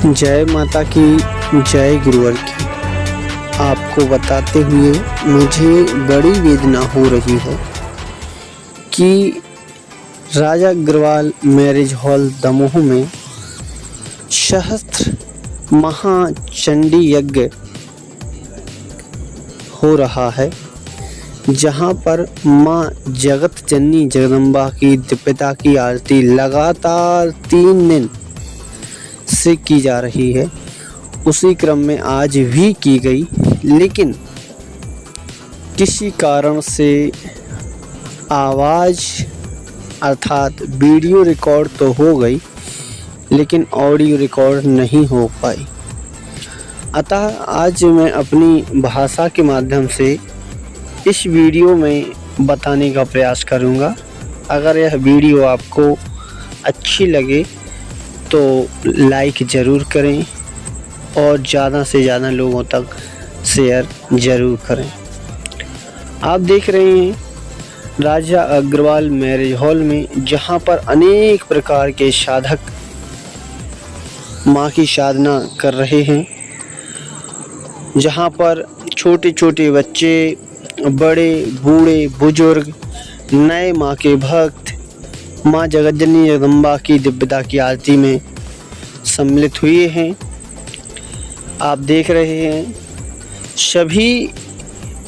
जय माता की, जय गुरुवर की। आपको बताते हुए मुझे बड़ी वेदना हो रही है कि राजा अग्रवाल मैरिज हॉल दमोह में सहस्त्र महाचंडी यज्ञ हो रहा है, जहां पर मां जगत जननी जगदम्बा की दिव्यता की आरती लगातार 3 दिन से की जा रही है। उसी क्रम में आज भी की गई, लेकिन किसी कारण से आवाज़ अर्थात वीडियो रिकॉर्ड तो हो गई, लेकिन ऑडियो रिकॉर्ड नहीं हो पाई। अतः आज मैं अपनी भाषा के माध्यम से इस वीडियो में बताने का प्रयास करूंगा। अगर यह वीडियो आपको अच्छी लगे तो लाइक ज़रूर करें और ज़्यादा से ज़्यादा लोगों तक शेयर ज़रूर करें। आप देख रहे हैं राजा अग्रवाल मैरिज हॉल में, जहां पर अनेक प्रकार के साधक मां की साधना कर रहे हैं, जहां पर छोटे छोटे बच्चे, बड़े बूढ़े बुजुर्ग, नए मां के भक्त मां जगत जननी जगदम्बा की दिव्यता की आरती में सम्मिलित हुए हैं। आप देख रहे हैं सभी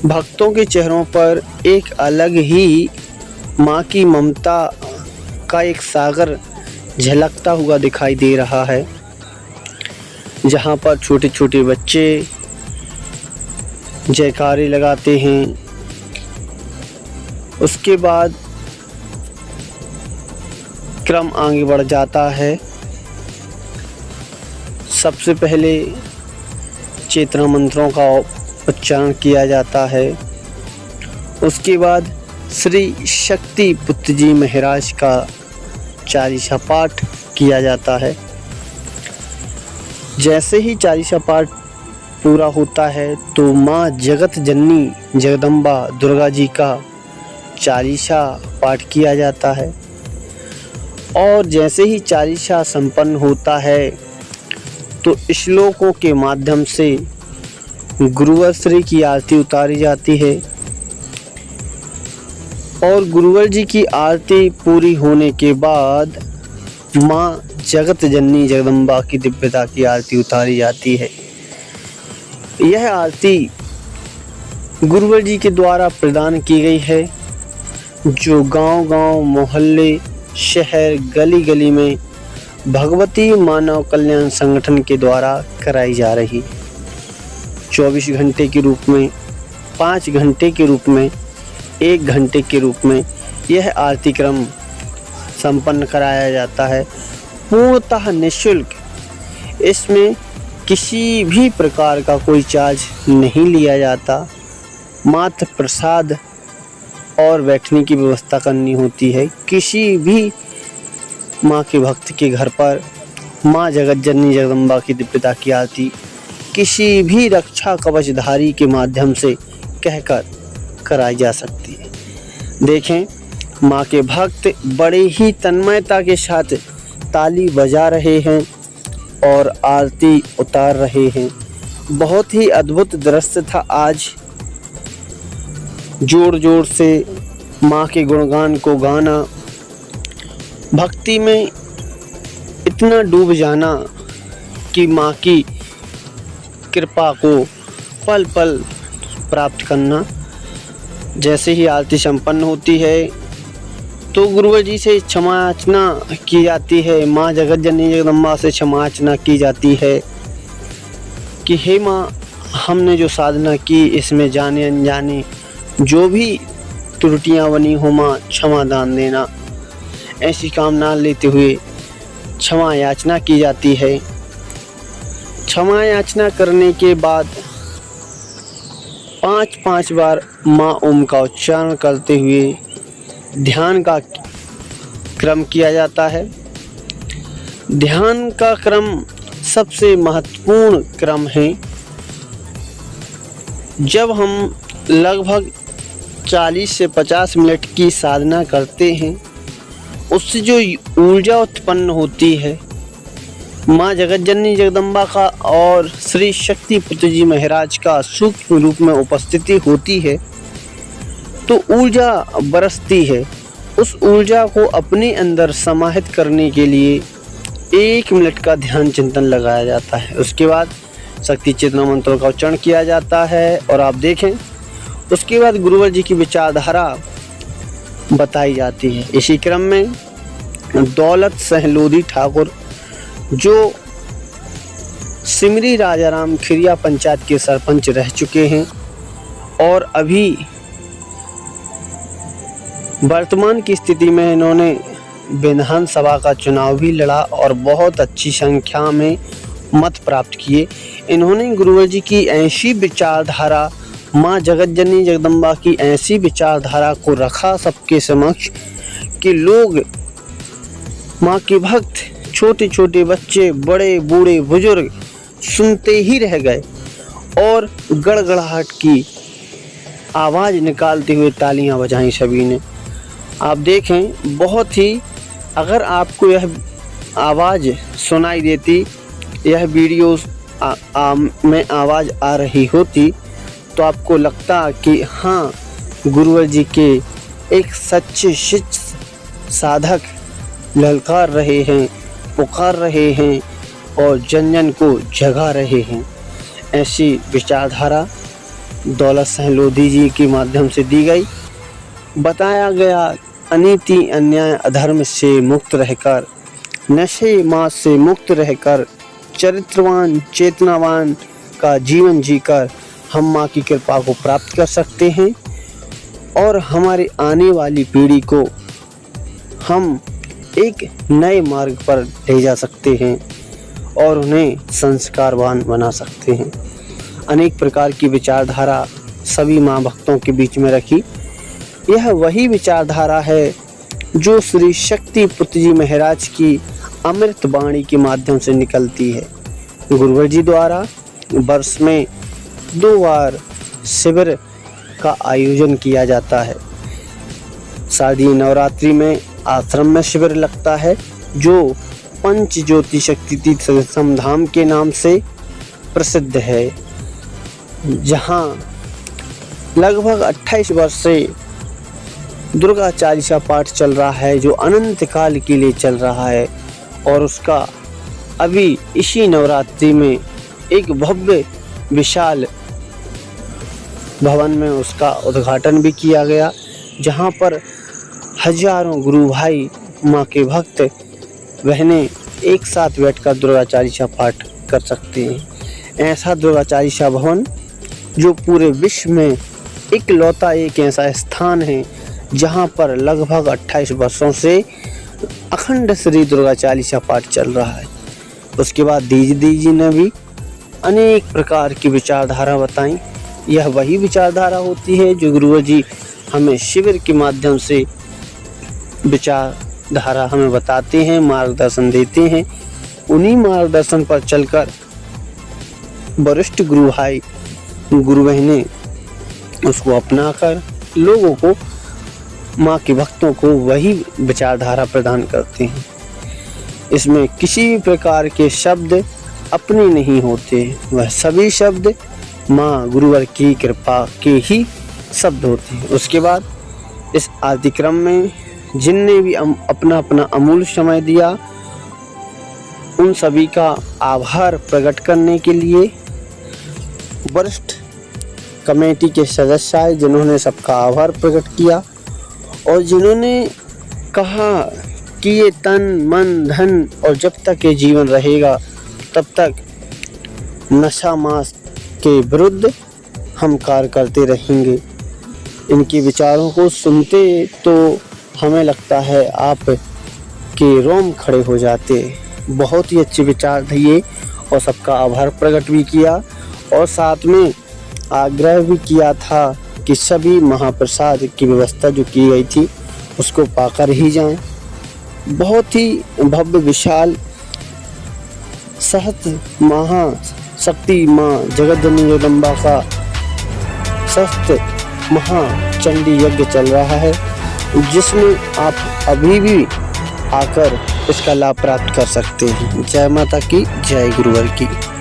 भक्तों के चेहरों पर एक अलग ही मां की ममता का एक सागर झलकता हुआ दिखाई दे रहा है, जहां पर छोटे छोटे बच्चे जयकारे लगाते हैं। उसके बाद क्रम आगे बढ़ जाता है। सबसे पहले चेतना मंत्रों का उच्चारण किया जाता है। उसके बाद श्री शक्ति पुत्र जी महाराज का चालीसा पाठ किया जाता है। जैसे ही चालीसा पाठ पूरा होता है तो माँ जगत जननी जगदम्बा दुर्गा जी का चालीसा पाठ किया जाता है। और जैसे ही चालीसा संपन्न होता है तो श्लोकों के माध्यम से गुरुवर श्री की आरती उतारी जाती है। और गुरुवर जी की आरती पूरी होने के बाद मां जगत जननी जगदम्बा की दिव्यता की आरती उतारी जाती है। यह आरती गुरुवर जी के द्वारा प्रदान की गई है, जो गांव-गांव, मोहल्ले, शहर, गली गली में भगवती मानव कल्याण संगठन के द्वारा कराई जा रही। 24 घंटे के रूप में, 5 घंटे के रूप में, 1 घंटे के रूप में यह आरती क्रम संपन्न कराया जाता है, पूर्णतः निःशुल्क। इसमें किसी भी प्रकार का कोई चार्ज नहीं लिया जाता, मात्र प्रसाद और बैठने की व्यवस्था करनी होती है। किसी भी माँ के भक्त के घर पर माँ जगत जननी जगदम्बा की दिव्यता की आरती किसी भी रक्षा कवचधारी के माध्यम से कहकर कराई जा सकती है। देखें, माँ के भक्त बड़े ही तन्मयता के साथ ताली बजा रहे हैं और आरती उतार रहे हैं। बहुत ही अद्भुत दृश्य था आज। जोर जोर से माँ के गुणगान को गाना, भक्ति में इतना डूब जाना कि माँ की कृपा को पल पल प्राप्त करना। जैसे ही आरती संपन्न होती है तो गुरुवर जी से क्षमा याचना की जाती है, माँ जगत जननी जगदम्बा से क्षमा याचना की जाती है कि हे माँ, हमने जो साधना की इसमें जाने अनजाने जो भी त्रुटियां बनी हो माँ, क्षमा दान देना। ऐसी कामना लेते हुए क्षमा याचना की जाती है। क्षमा याचना करने के बाद 5-5 बार माँ ओम का उच्चारण करते हुए ध्यान का क्रम किया जाता है। ध्यान का क्रम सबसे महत्वपूर्ण क्रम है। जब हम लगभग 40 से 50 मिनट की साधना करते हैं, उससे जो ऊर्जा उत्पन्न होती है माँ जगतजननी जगदम्बा का और श्री शक्ति पुत्र जी महाराज का सूक्ष्म रूप में उपस्थिति होती है तो ऊर्जा बरसती है। उस ऊर्जा को अपने अंदर समाहित करने के लिए 1 मिनट का ध्यान चिंतन लगाया जाता है। उसके बाद शक्ति चेतना मंत्रों का उच्चारण किया जाता है और आप देखें उसके बाद गुरुवर जी की विचारधारा बताई जाती है। इसी क्रम में दौलत सिंह लोधी ठाकुर जो सिमरी राजाराम खिरिया पंचायत के सरपंच रह चुके हैं और अभी वर्तमान की स्थिति में इन्होंने विधानसभा का चुनाव भी लड़ा और बहुत अच्छी संख्या में मत प्राप्त किए। इन्होंने गुरुवर जी की ऐसी विचारधारा, माँ जगतजननी जगदम्बा की ऐसी विचारधारा को रखा सबके समक्ष कि लोग माँ के भक्त, छोटे छोटे बच्चे, बड़े बूढ़े बुजुर्ग सुनते ही रह गए और गड़गड़ाहट की आवाज़ निकालते हुए तालियां बजाईं सभी ने। आप देखें बहुत ही, अगर आपको यह आवाज़ सुनाई देती, यह वीडियो में आवाज़ आ रही होती तो आपको लगता कि हाँ गुरुवर जी के एक सच्चे शिष्य साधक ललकार रहे हैं, पुकार रहे हैं और जन जन को जगा रहे हैं। ऐसी विचारधारा दौलत सिंह लोधी जी के माध्यम से दी गई। बताया गया अनीति अन्याय अधर्म से मुक्त रहकर, नशे मास से मुक्त रहकर, चरित्रवान चेतनावान का जीवन जीकर हम माँ की कृपा को प्राप्त कर सकते हैं और हमारी आने वाली पीढ़ी को हम एक नए मार्ग पर ले जा सकते हैं और उन्हें संस्कारवान बना सकते हैं। अनेक प्रकार की विचारधारा सभी माँ भक्तों के बीच में रखी। यह वही विचारधारा है जो श्री शक्ति पुत्र जी महाराज की अमृत वाणी के माध्यम से निकलती है। गुरुवर जी द्वारा वर्ष में 2 बार शिविर का आयोजन किया जाता है। शारदीय नवरात्रि में आश्रम में शिविर लगता है जो पंच ज्योति शक्ति तीर्थ धाम के नाम से प्रसिद्ध है, जहां लगभग 28 वर्ष से दुर्गा चालीसा पाठ चल रहा है जो अनंत काल के लिए चल रहा है और उसका अभी इसी नवरात्रि में एक भव्य विशाल भवन में उसका उद्घाटन भी किया गया, जहां पर हजारों गुरु भाई, माँ के भक्त बहनें एक साथ बैठकर दुर्गा चालीसा पाठ कर सकते हैं। ऐसा दुर्गा चालीसा भवन जो पूरे विश्व में इकलौता एक ऐसा स्थान है जहां पर लगभग 28 वर्षों से अखंड श्री दुर्गा चालीसा पाठ चल रहा है। उसके बाद दीदी जी ने भी अनेक प्रकार की विचारधारा बताई। यह वही विचारधारा होती है जो गुरुवर जी हमें शिविर के माध्यम से विचारधारा हमें बताते हैं, मार्गदर्शन देते हैं। उन्हीं मार्गदर्शन पर चलकर वरिष्ठ गुरु भाई, गुरु बहनें उसको अपनाकर लोगों को, माँ के भक्तों को वही विचारधारा प्रदान करते हैं। इसमें किसी भी प्रकार के शब्द अपने नहीं होते, वह सभी शब्द माँ गुरुवर की कृपा के ही शब्द होते हैं। उसके बाद इस आरती क्रम में जिनने भी अपना अपना अमूल्य समय दिया उन सभी का आभार प्रकट करने के लिए वरिष्ठ कमेटी के सदस्य आए, जिन्होंने सबका आभार प्रकट किया और जिन्होंने कहा कि ये तन मन धन और जब तक ये जीवन रहेगा तब तक नशा मास के विरुद्ध हम कार्य करते रहेंगे। इनके विचारों को सुनते तो हमें लगता है आप के रोम खड़े हो जाते। बहुत ही अच्छे विचार थे ये और सबका आभार प्रकट भी किया और साथ में आग्रह भी किया था कि सभी महाप्रसाद की व्यवस्था जो की गई थी उसको पाकर ही जाएं। बहुत ही भव्य विशाल सहस्त्र महाशक्ति माँ जगतजननी जगदम्बा का सहस्त्र महाचंडी यज्ञ चल रहा है, जिसमें आप अभी भी आकर इसका लाभ प्राप्त कर सकते हैं। जय माता की, जय गुरुवर की।